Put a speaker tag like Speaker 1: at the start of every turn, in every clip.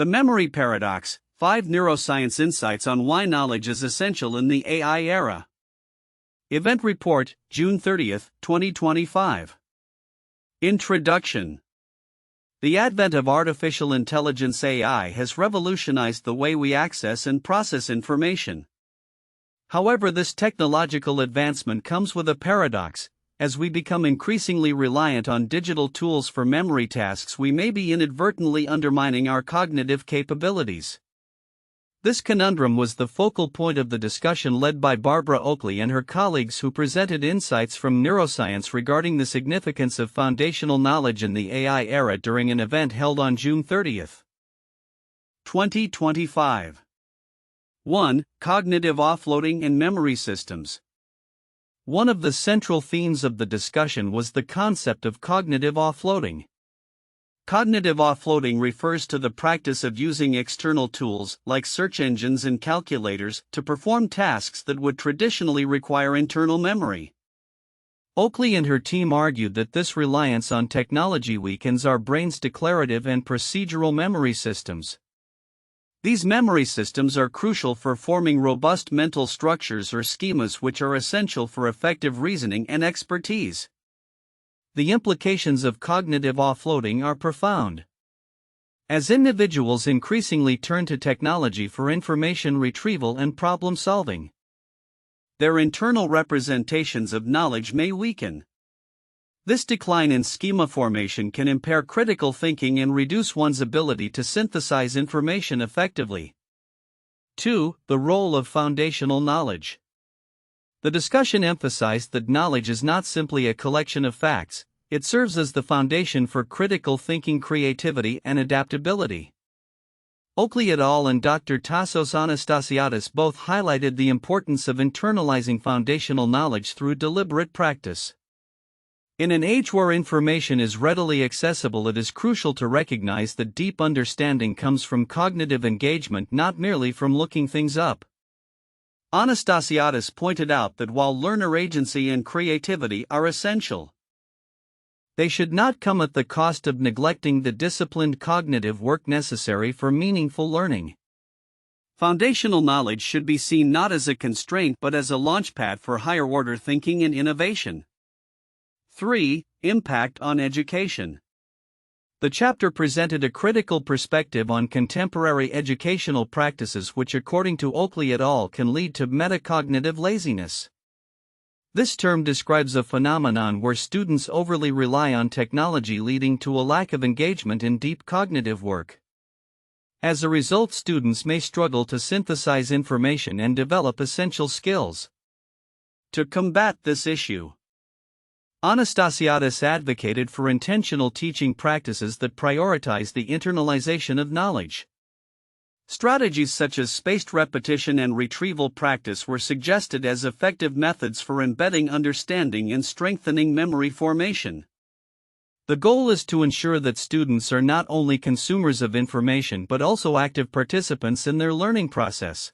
Speaker 1: The Memory Paradox: 5 Neuroscience Insights on Why Knowledge is Essential in the AI Era. Event Report, June 30, 2025. Introduction. The advent of artificial intelligence (AI) has revolutionized the way we access and process information. However, this technological advancement comes with a paradox. As we become increasingly reliant on digital tools for memory tasks, we may be inadvertently undermining our cognitive capabilities. This conundrum was the focal point of the discussion led by Barbara Oakley and her colleagues, who presented insights from Neuroscience regarding the significance of foundational knowledge in the AI era during an event held on June 30, 2025. 1. Cognitive offloading in memory systems. One of the central themes of the discussion was the concept of cognitive offloading. Cognitive offloading refers to the practice of using external tools, like search engines and calculators, to perform tasks that would traditionally require internal memory. Oakley and her team argued that this reliance on technology weakens our brain's declarative and procedural memory systems. These memory systems are crucial for forming robust mental structures or schemas, which are essential for effective reasoning and expertise. The implications of cognitive offloading are profound. As individuals increasingly turn to technology for information retrieval and problem solving, their internal representations of knowledge may weaken. This decline in schema formation can impair critical thinking and reduce one's ability to synthesize information effectively. 2. The role of foundational knowledge. The discussion emphasized that knowledge is not simply a collection of facts, it serves as the foundation for critical thinking, creativity, and adaptability. Oakley et al. And Dr. Tassos Anastasiadis both highlighted the importance of internalizing foundational knowledge through deliberate practice. In an age where information is readily accessible, it is crucial to recognize that deep understanding comes from cognitive engagement, not merely from looking things up. Anastasiadis pointed out that while learner agency and creativity are essential, they should not come at the cost of neglecting the disciplined cognitive work necessary for meaningful learning. Foundational knowledge should be seen not as a constraint but as a launchpad for higher-order thinking and innovation. 3. Impact on education. The chapter presented a critical perspective on contemporary educational practices which, according to Oakley et al., can lead to metacognitive laziness. This term describes a phenomenon where students overly rely on technology, leading to a lack of engagement in deep cognitive work. As a result, students may struggle to synthesize information and develop essential skills. To combat this issue, Anastasiadis advocated for intentional teaching practices that prioritize the internalization of knowledge. Strategies such as spaced repetition and retrieval practice were suggested as effective methods for embedding understanding and strengthening memory formation. The goal is to ensure that students are not only consumers of information but also active participants in their learning process.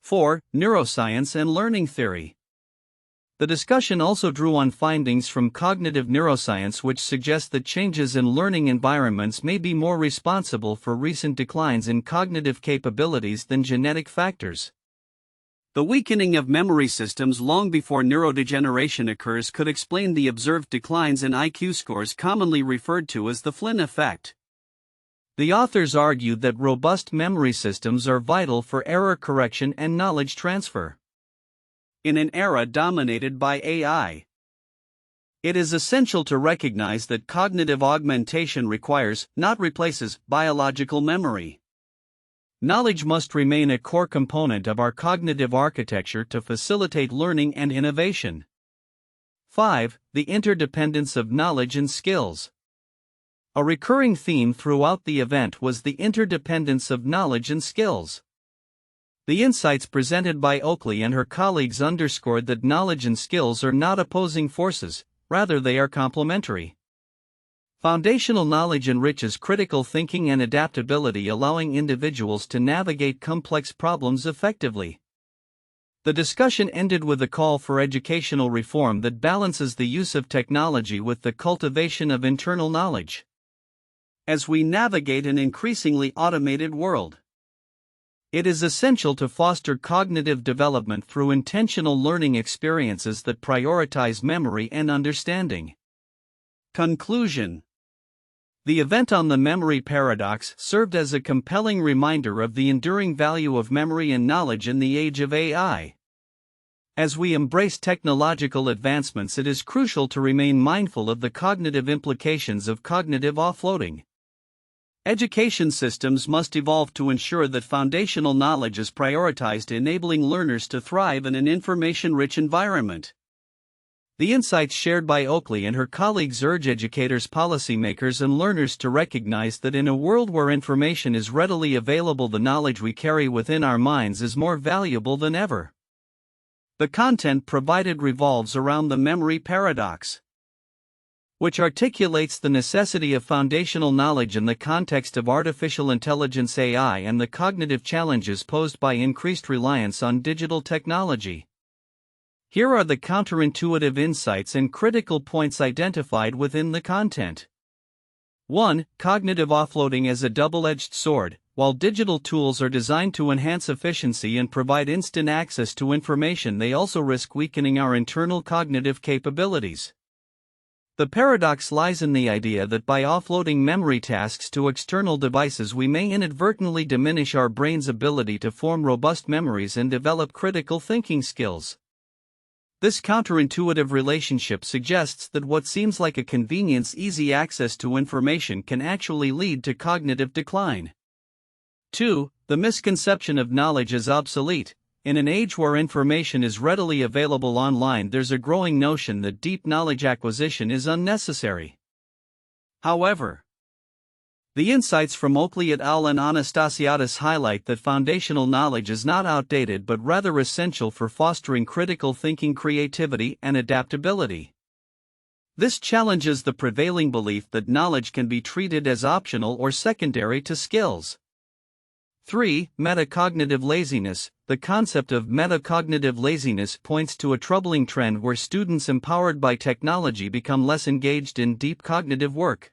Speaker 1: 4. Neuroscience and learning theory. The discussion also drew on findings from cognitive neuroscience which suggest that changes in learning environments may be more responsible for recent declines in cognitive capabilities than genetic factors. The weakening of memory systems long before neurodegeneration occurs could explain the observed declines in IQ scores, commonly referred to as the Flynn effect. The authors argued that robust memory systems are vital for error correction and knowledge transfer. In an era dominated by AI, it is essential to recognize that cognitive augmentation requires, not replaces, biological memory. Knowledge must remain a core component of our cognitive architecture to facilitate learning and innovation. 5. The interdependence of knowledge and skills. A recurring theme throughout the event was the interdependence of knowledge and skills. The insights presented by Oakley and her colleagues underscored that knowledge and skills are not opposing forces, rather they are complementary. Foundational knowledge enriches critical thinking and adaptability, allowing individuals to navigate complex problems effectively. The discussion ended with a call for educational reform that balances the use of technology with the cultivation of internal knowledge. as we navigate an increasingly automated world. It is essential to foster cognitive development through intentional learning experiences that prioritize memory and understanding. Conclusion. The event on the memory paradox served as a compelling reminder of the enduring value of memory and knowledge in the age of AI. As we embrace technological advancements, it is crucial to remain mindful of the cognitive implications of cognitive offloading. Education systems must evolve to ensure that foundational knowledge is prioritized, enabling learners to thrive in an information-rich environment. The insights shared by Oakley and her colleagues urge educators, policymakers, and learners to recognize that in a world where information is readily available, the knowledge we carry within our minds is more valuable than ever. The content provided revolves around the memory paradox, which articulates the necessity of foundational knowledge in the context of artificial intelligence (AI) and the cognitive challenges posed by increased reliance on digital technology. Here are the counterintuitive insights and critical points identified within the content. 1. Cognitive offloading as a double-edged sword. While digital tools are designed to enhance efficiency and provide instant access to information, they also risk weakening our internal cognitive capabilities. The paradox lies in the idea that by offloading memory tasks to external devices, we may inadvertently diminish our brain's ability to form robust memories and develop critical thinking skills. This counterintuitive relationship suggests that what seems like a convenience, easy access to information, can actually lead to cognitive decline. 2. The misconception of knowledge as obsolete. In an age where information is readily available online, there's a growing notion that deep knowledge acquisition is unnecessary. However, the insights from Oakley et al. And Anastasiadis highlight that foundational knowledge is not outdated but rather essential for fostering critical thinking, creativity, and adaptability. This challenges the prevailing belief that knowledge can be treated as optional or secondary to skills. 3. Metacognitive laziness. The concept of metacognitive laziness points to a troubling trend where students empowered by technology become less engaged in deep cognitive work.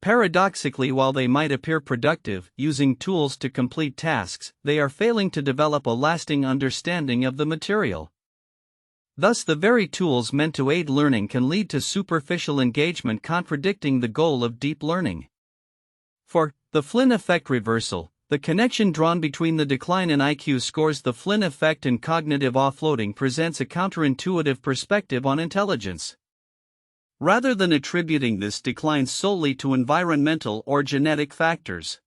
Speaker 1: Paradoxically, while they might appear productive, using tools to complete tasks, they are failing to develop a lasting understanding of the material. Thus, the very tools meant to aid learning can lead to superficial engagement, contradicting the goal of deep learning. 4. The Flynn effect reversal. The connection drawn between the decline in IQ scores, the Flynn effect, and cognitive offloading presents a counterintuitive perspective on intelligence. Rather than attributing this decline solely to environmental or genetic factors,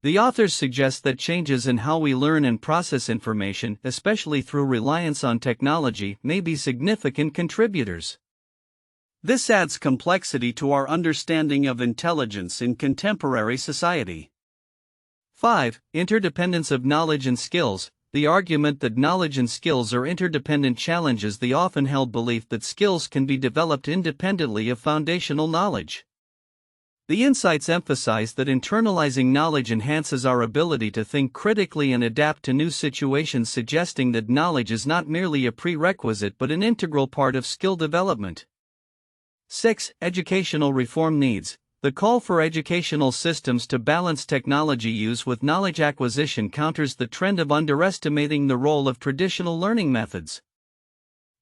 Speaker 1: the authors suggest that changes in how we learn and process information, especially through reliance on technology, may be significant contributors. This adds complexity to our understanding of intelligence in contemporary society. 5. Interdependence of knowledge and skills. The argument that knowledge and skills are interdependent challenges the often held belief that skills can be developed independently of foundational knowledge. The insights emphasize that internalizing knowledge enhances our ability to think critically and adapt to new situations, suggesting that knowledge is not merely a prerequisite but an integral part of skill development. 6. Educational reform needs. The call for educational systems to balance technology use with knowledge acquisition counters the trend of underestimating the role of traditional learning methods.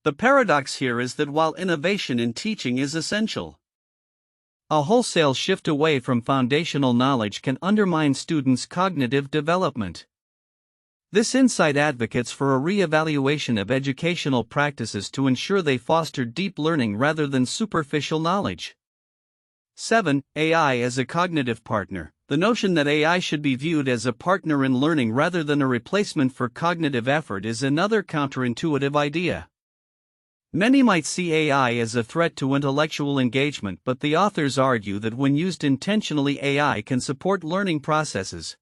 Speaker 1: The paradox here is that while innovation in teaching is essential, a wholesale shift away from foundational knowledge can undermine students' cognitive development. This insight advocates for a reevaluation of educational practices to ensure they foster deep learning rather than superficial knowledge. 7. AI as a cognitive partner. The notion that AI should be viewed as a partner in learning rather than a replacement for cognitive effort is another counterintuitive idea. Many might see AI as a threat to intellectual engagement, but the authors argue that when used intentionally, AI can support learning processes.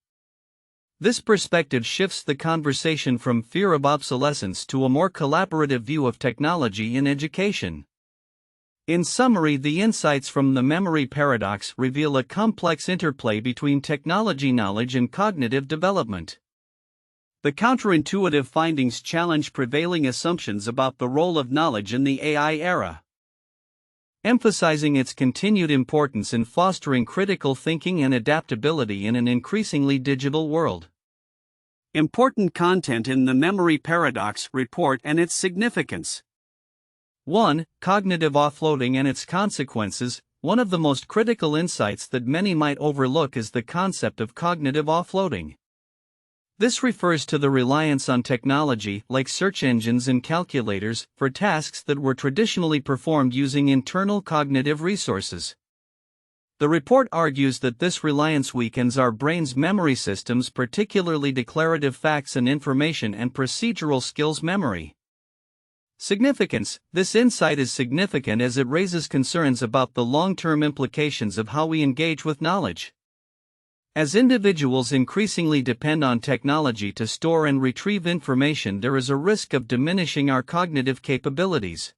Speaker 1: This perspective shifts the conversation from fear of obsolescence to a more collaborative view of technology in education. In summary, the insights from the memory paradox reveal a complex interplay between technology knowledge and cognitive development. The counterintuitive findings challenge prevailing assumptions about the role of knowledge in the AI era. emphasizing its continued importance in fostering critical thinking and adaptability in an increasingly digital world. Important content in the Memory Paradox Report and its significance. 1. Cognitive offloading and its consequences. One of the most critical insights that many might overlook is the concept of cognitive offloading. This refers to the reliance on technology, like search engines and calculators, for tasks that were traditionally performed using internal cognitive resources. The report argues that this reliance weakens our brain's memory systems, particularly declarative facts and information and procedural skills memory. Significance. This insight is significant as it raises concerns about the long-term implications of how we engage with knowledge. As individuals increasingly depend on technology to store and retrieve information, there is a risk of diminishing our cognitive capabilities.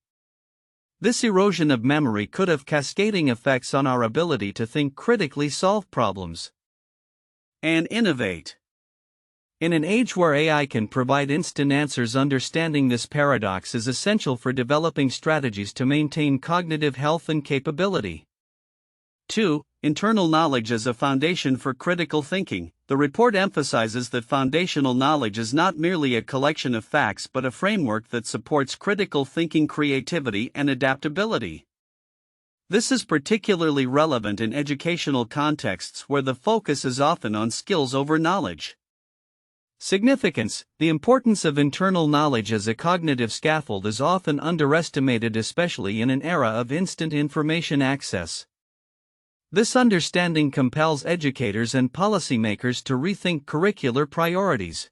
Speaker 1: This erosion of memory could have cascading effects on our ability to think critically, solve problems, and innovate. In an age where AI can provide instant answers, understanding this paradox is essential for developing strategies to maintain cognitive health and capability. 2. Internal knowledge as a foundation for critical thinking. The report emphasizes that foundational knowledge is not merely a collection of facts but a framework that supports critical thinking, creativity, and adaptability. This is particularly relevant in educational contexts where the focus is often on skills over knowledge. Significance. The importance of internal knowledge as a cognitive scaffold is often underestimated, especially in an era of instant information access. This understanding compels educators and policymakers to rethink curricular priorities.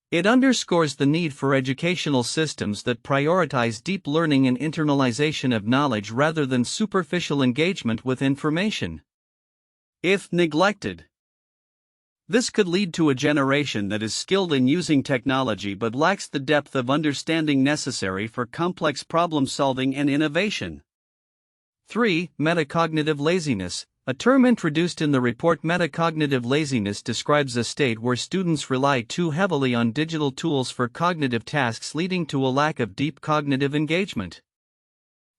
Speaker 1: It underscores the need for educational systems that prioritize deep learning and internalization of knowledge rather than superficial engagement with information. If neglected, this could lead to a generation that is skilled in using technology but lacks the depth of understanding necessary for complex problem solving and innovation. 3. Metacognitive laziness. A term introduced in the report. Metacognitive laziness describes a state where students rely too heavily on digital tools for cognitive tasks, leading to a lack of deep cognitive engagement.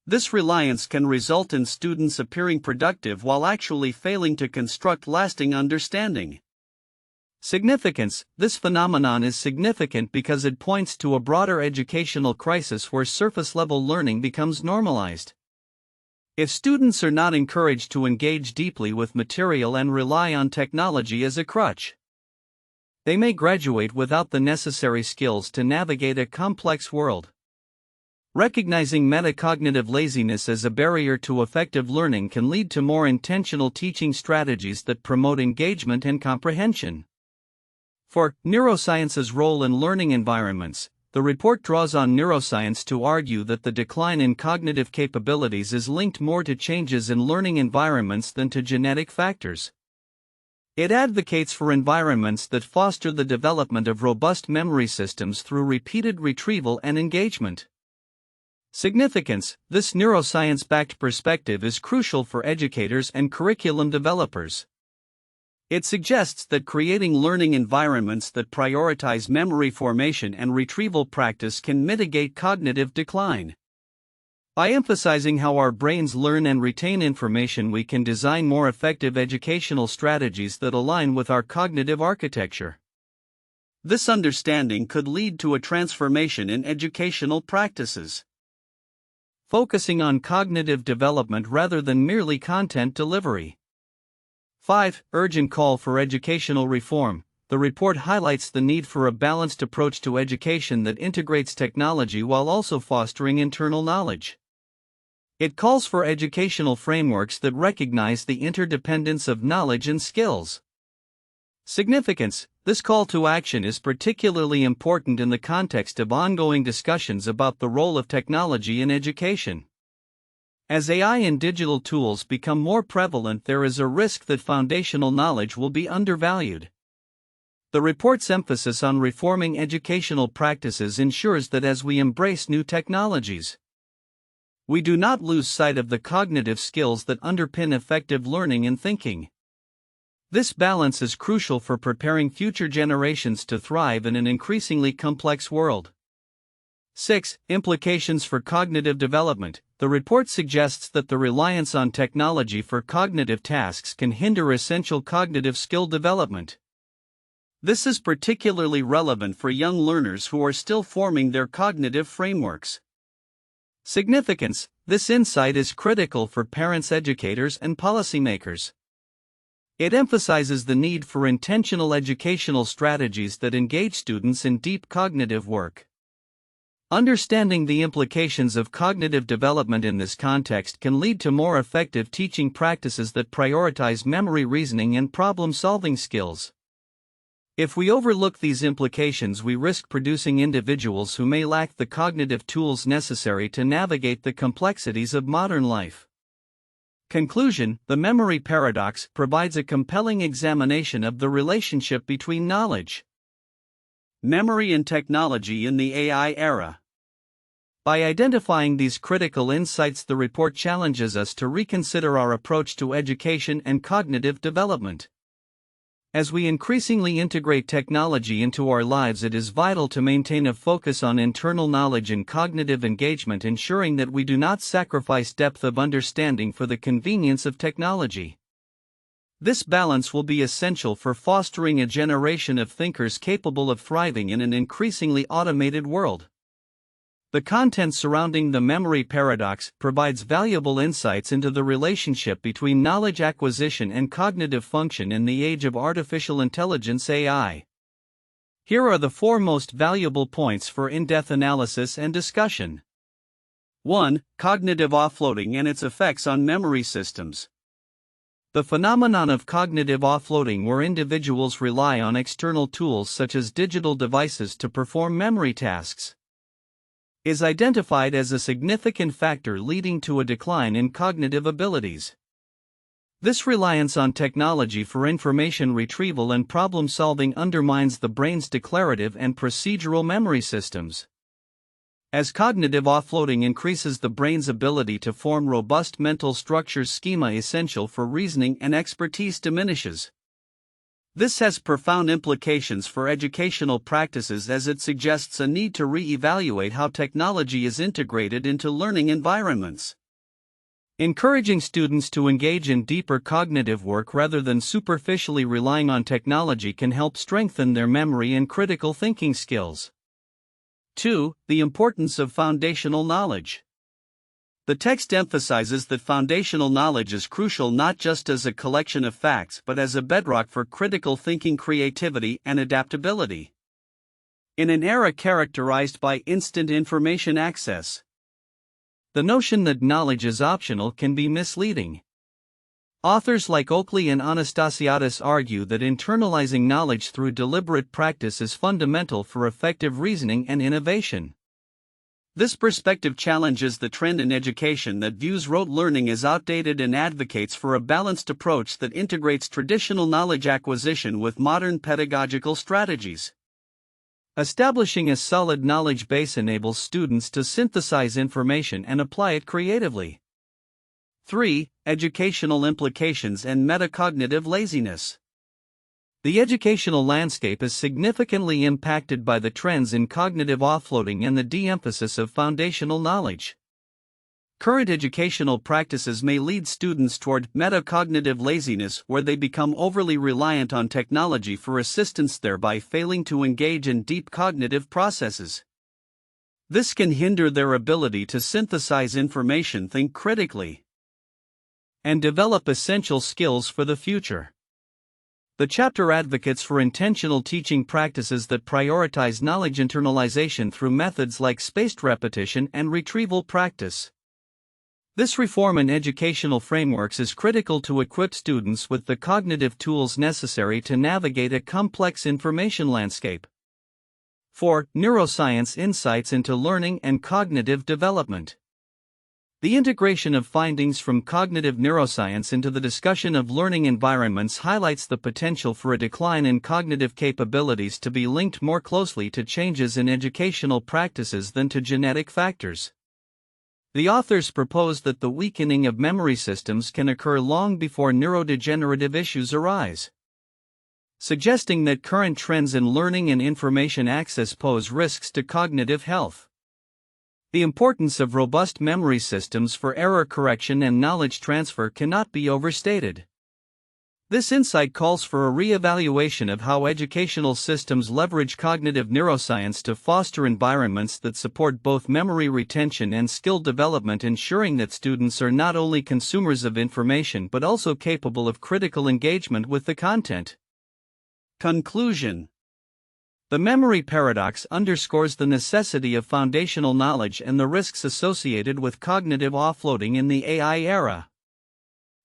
Speaker 1: This reliance can result in students appearing productive while actually failing to construct lasting understanding. Significance. This phenomenon is significant because it points to a broader educational crisis where surface-level learning becomes normalized. If students are not encouraged to engage deeply with material and rely on technology as a crutch, they may graduate without the necessary skills to navigate a complex world. Recognizing metacognitive laziness as a barrier to effective learning can lead to more intentional teaching strategies that promote engagement and comprehension. 4. Neuroscience's role in learning environments. The report draws on neuroscience to argue that the decline in cognitive capabilities is linked more to changes in learning environments than to genetic factors. It advocates for environments that foster the development of robust memory systems through repeated retrieval and engagement. Significance. This neuroscience-backed perspective is crucial for educators and curriculum developers. It suggests that creating learning environments that prioritize memory formation and retrieval practice can mitigate cognitive decline. By emphasizing how our brains learn and retain information, we can design more effective educational strategies that align with our cognitive architecture. This understanding could lead to a transformation in educational practices, focusing on cognitive development rather than merely content delivery. 5. Urgent call for educational reform. The report highlights the need for a balanced approach to education that integrates technology while also fostering internal knowledge. It calls for educational frameworks that recognize the interdependence of knowledge and skills. Significance. This call to action is particularly important in the context of ongoing discussions about the role of technology in education. As AI and digital tools become more prevalent, there is a risk that foundational knowledge will be undervalued. The report's emphasis on reforming educational practices ensures that as we embrace new technologies, we do not lose sight of the cognitive skills that underpin effective learning and thinking. This balance is crucial for preparing future generations to thrive in an increasingly complex world. 6. Implications for cognitive development. The report suggests that the reliance on technology for cognitive tasks can hinder essential cognitive skill development. This is particularly relevant for young learners who are still forming their cognitive frameworks. Significance: this insight is critical for parents, educators, and policymakers. It emphasizes the need for intentional educational strategies that engage students in deep cognitive work. Understanding the implications of cognitive development in this context can lead to more effective teaching practices that prioritize memory, reasoning, and problem-solving skills. If we overlook these implications, we risk producing individuals who may lack the cognitive tools necessary to navigate the complexities of modern life. Conclusion: the memory paradox provides a compelling examination of the relationship between knowledge, memory, and technology in the AI era. By identifying these critical insights, the report challenges us to reconsider our approach to education and cognitive development. As we increasingly integrate technology into our lives, it is vital to maintain a focus on internal knowledge and cognitive engagement, ensuring that we do not sacrifice depth of understanding for the convenience of technology. This balance will be essential for fostering a generation of thinkers capable of thriving in an increasingly automated world. The content surrounding the memory paradox provides valuable insights into the relationship between knowledge acquisition and cognitive function in the age of artificial intelligence (AI). Here are the 4 most valuable points for in-depth analysis and discussion. 1. Cognitive offloading and its effects on memory systems. The phenomenon of cognitive offloading, where individuals rely on external tools such as digital devices to perform memory tasks, is identified as a significant factor leading to a decline in cognitive abilities. This reliance on technology for information retrieval and problem solving undermines the brain's declarative and procedural memory systems. As cognitive offloading increases, the brain's ability to form robust mental structures, schema essential for reasoning and expertise, diminishes. This has profound implications for educational practices, as it suggests a need to reevaluate how technology is integrated into learning environments. Encouraging students to engage in deeper cognitive work rather than superficially relying on technology can help strengthen their memory and critical thinking skills. 2. The importance of foundational knowledge. The text emphasizes that foundational knowledge is crucial not just as a collection of facts but as a bedrock for critical thinking, creativity, and adaptability. In an era characterized by instant information access, the notion that knowledge is optional can be misleading. Authors like Oakley and Anastasiadis argue that internalizing knowledge through deliberate practice is fundamental for effective reasoning and innovation. This perspective challenges the trend in education that views rote learning as outdated and advocates for a balanced approach that integrates traditional knowledge acquisition with modern pedagogical strategies. Establishing a solid knowledge base enables students to synthesize information and apply it creatively. 3. Educational implications and metacognitive laziness. The educational landscape is significantly impacted by the trends in cognitive offloading and the de-emphasis of foundational knowledge. Current educational practices may lead students toward metacognitive laziness, where they become overly reliant on technology for assistance, thereby failing to engage in deep cognitive processes. This can hinder their ability to synthesize information, think critically, and develop essential skills for the future. The chapter advocates for intentional teaching practices that prioritize knowledge internalization through methods like spaced repetition and retrieval practice. This reform in educational frameworks is critical to equip students with the cognitive tools necessary to navigate a complex information landscape. 4. Neuroscience insights into learning and cognitive development. The integration of findings from cognitive neuroscience into the discussion of learning environments highlights the potential for a decline in cognitive capabilities to be linked more closely to changes in educational practices than to genetic factors. The authors propose that the weakening of memory systems can occur long before neurodegenerative issues arise, suggesting that current trends in learning and information access pose risks to cognitive health. The importance of robust memory systems for error correction and knowledge transfer cannot be overstated. This insight calls for a reevaluation of how educational systems leverage cognitive neuroscience to foster environments that support both memory retention and skill development, ensuring that students are not only consumers of information but also capable of critical engagement with the content. Conclusion: the memory paradox underscores the necessity of foundational knowledge and the risks associated with cognitive offloading in the AI era.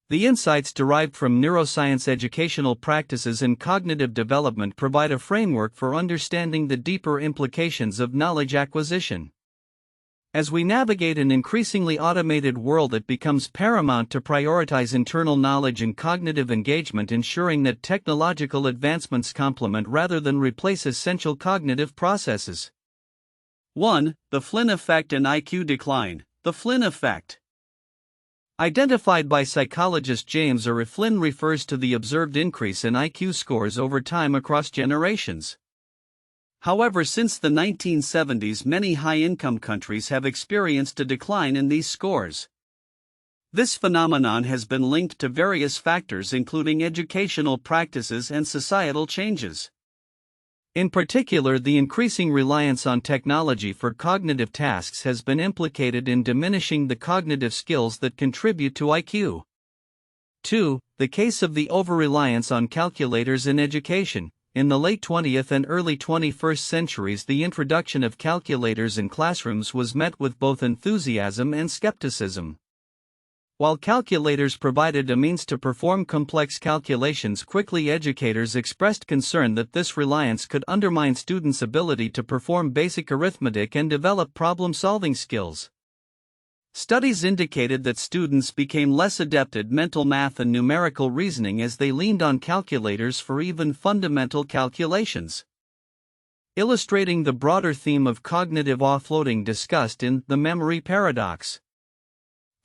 Speaker 1: The insights derived from neuroscience educational practices and cognitive development provide a framework for understanding the deeper implications of knowledge acquisition. As we navigate an increasingly automated world, it becomes paramount to prioritize internal knowledge and cognitive engagement, ensuring that technological advancements complement rather than replace essential cognitive processes. 1. The Flynn effect and IQ decline. The Flynn effect, identified by psychologist James R. Flynn, refers to the observed increase in IQ scores over time across generations. However, since the 1970s, many high-income countries have experienced a decline in these scores. This phenomenon has been linked to various factors, including educational practices and societal changes. In particular, the increasing reliance on technology for cognitive tasks has been implicated in diminishing the cognitive skills that contribute to IQ. 2. The case of the over-reliance on calculators in education. In the late 20th and early 21st centuries, the introduction of calculators in classrooms was met with both enthusiasm and skepticism. While calculators provided a means to perform complex calculations quickly, educators expressed concern that this reliance could undermine students' ability to perform basic arithmetic and develop problem-solving skills. Studies indicated that students became less adept at mental math and numerical reasoning as they leaned on calculators for even fundamental calculations. Illustrating the broader theme of cognitive offloading discussed in The Memory Paradox.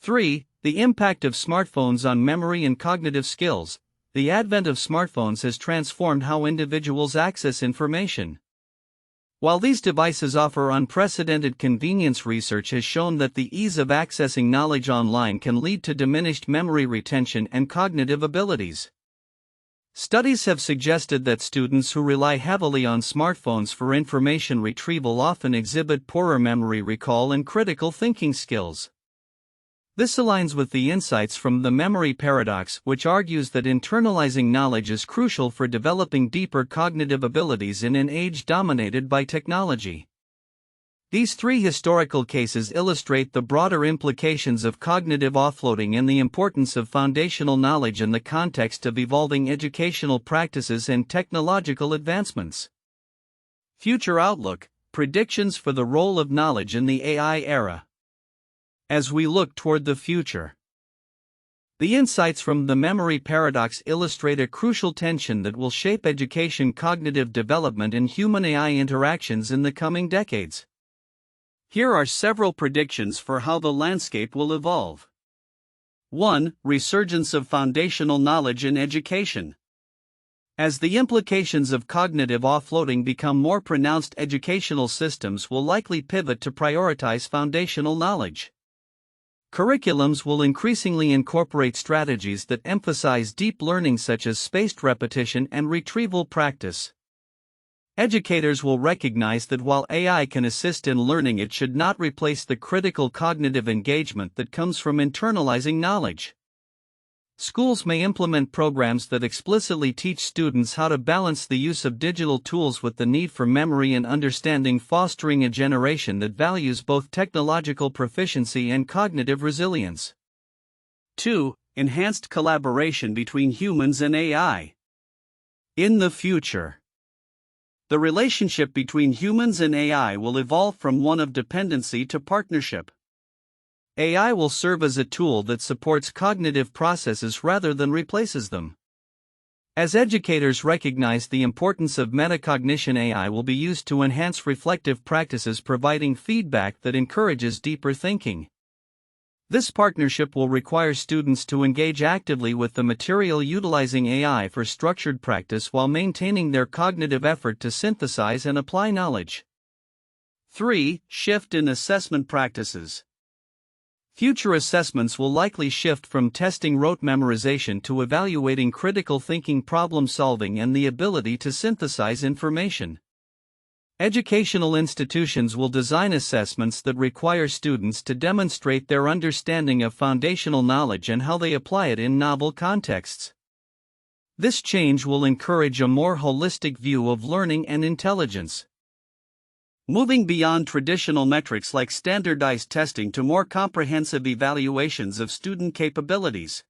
Speaker 1: 3. The impact of smartphones on memory and cognitive skills. The advent of smartphones has transformed how individuals access information. While these devices offer unprecedented convenience, research has shown that the ease of accessing knowledge online can lead to diminished memory retention and cognitive abilities. Studies have suggested that students who rely heavily on smartphones for information retrieval often exhibit poorer memory recall and critical thinking skills. This aligns with the insights from the memory paradox, which argues that internalizing knowledge is crucial for developing deeper cognitive abilities in an age dominated by technology. These three historical cases illustrate the broader implications of cognitive offloading and the importance of foundational knowledge in the context of evolving educational practices and technological advancements. Future outlook: predictions for the role of knowledge in the AI era. As we look toward the future, the insights from the memory paradox illustrate a crucial tension that will shape education, cognitive development, and human-AI interactions in the coming decades. Here are several predictions for how the landscape will evolve. 1. Resurgence of foundational knowledge in education. As the implications of cognitive offloading become more pronounced, educational systems will likely pivot to prioritize foundational knowledge. Curriculums will increasingly incorporate strategies that emphasize deep learning, such as spaced repetition and retrieval practice. Educators will recognize that while AI can assist in learning, it should not replace the critical cognitive engagement that comes from internalizing knowledge. Schools may implement programs that explicitly teach students how to balance the use of digital tools with the need for memory and understanding, fostering a generation that values both technological proficiency and cognitive resilience. 2. Enhanced collaboration between humans and AI. In the future, the relationship between humans and AI will evolve from one of dependency to partnership. AI will serve as a tool that supports cognitive processes rather than replaces them. As educators recognize the importance of metacognition, AI will be used to enhance reflective practices, providing feedback that encourages deeper thinking. This partnership will require students to engage actively with the material, utilizing AI for structured practice while maintaining their cognitive effort to synthesize and apply knowledge. 3. Shift in assessment practices. Future assessments will likely shift from testing rote memorization to evaluating critical thinking, problem solving, and the ability to synthesize information. Educational institutions will design assessments that require students to demonstrate their understanding of foundational knowledge and how they apply it in novel contexts. This change will encourage a more holistic view of learning and intelligence. Moving beyond traditional metrics like standardized testing to more comprehensive evaluations of student capabilities.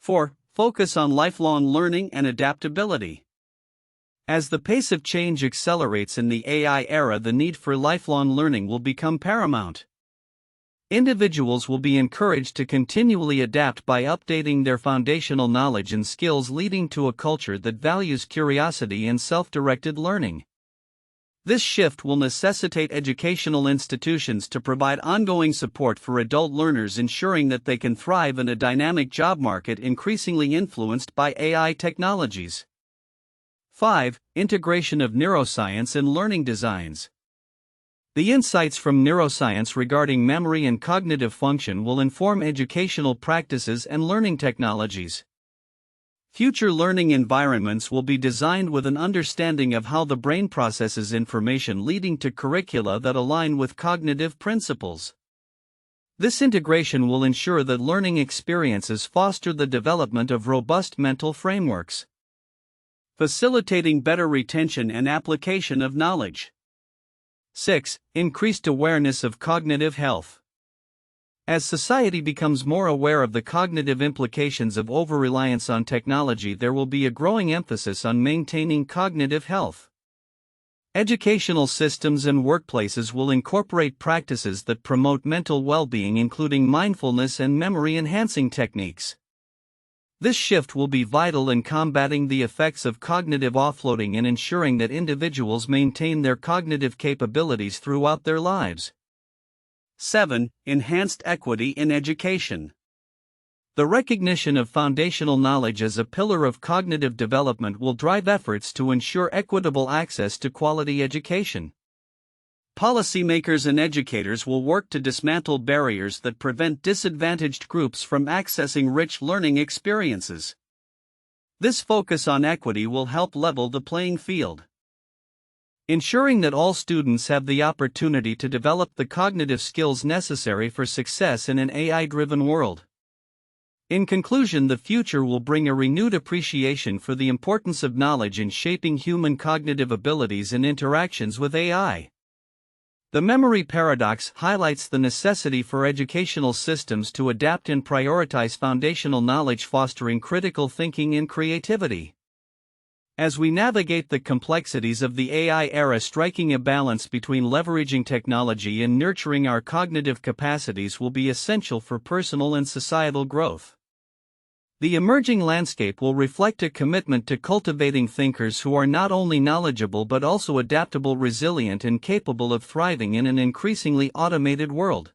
Speaker 1: 4. Focus on lifelong learning and adaptability. As the pace of change accelerates in the AI era, the need for lifelong learning will become paramount. Individuals will be encouraged to continually adapt by updating their foundational knowledge and skills, leading to a culture that values curiosity and self-directed learning. This shift will necessitate educational institutions to provide ongoing support for adult learners, ensuring that they can thrive in a dynamic job market increasingly influenced by AI technologies. 5. Integration of neuroscience in learning designs. The insights from neuroscience regarding memory and cognitive function will inform educational practices and learning technologies. Future learning environments will be designed with an understanding of how the brain processes information, leading to curricula that align with cognitive principles. This integration will ensure that learning experiences foster the development of robust mental frameworks, facilitating better retention and application of knowledge. 6. Increased awareness of cognitive health. As society becomes more aware of the cognitive implications of over-reliance on technology, there will be a growing emphasis on maintaining cognitive health. Educational systems and workplaces will incorporate practices that promote mental well-being, including mindfulness and memory-enhancing techniques. This shift will be vital in combating the effects of cognitive offloading and ensuring that individuals maintain their cognitive capabilities throughout their lives. 7. Enhanced equity in education. The recognition of foundational knowledge as a pillar of cognitive development will drive efforts to ensure equitable access to quality education. Policymakers and educators will work to dismantle barriers that prevent disadvantaged groups from accessing rich learning experiences. This focus on equity will help level the playing field, ensuring that all students have the opportunity to develop the cognitive skills necessary for success in an AI-driven world. In conclusion, the future will bring a renewed appreciation for the importance of knowledge in shaping human cognitive abilities and interactions with AI. The memory paradox highlights the necessity for educational systems to adapt and prioritize foundational knowledge, fostering critical thinking and creativity. As we navigate the complexities of the AI era, striking a balance between leveraging technology and nurturing our cognitive capacities will be essential for personal and societal growth. The emerging landscape will reflect a commitment to cultivating thinkers who are not only knowledgeable but also adaptable, resilient, and capable of thriving in an increasingly automated world.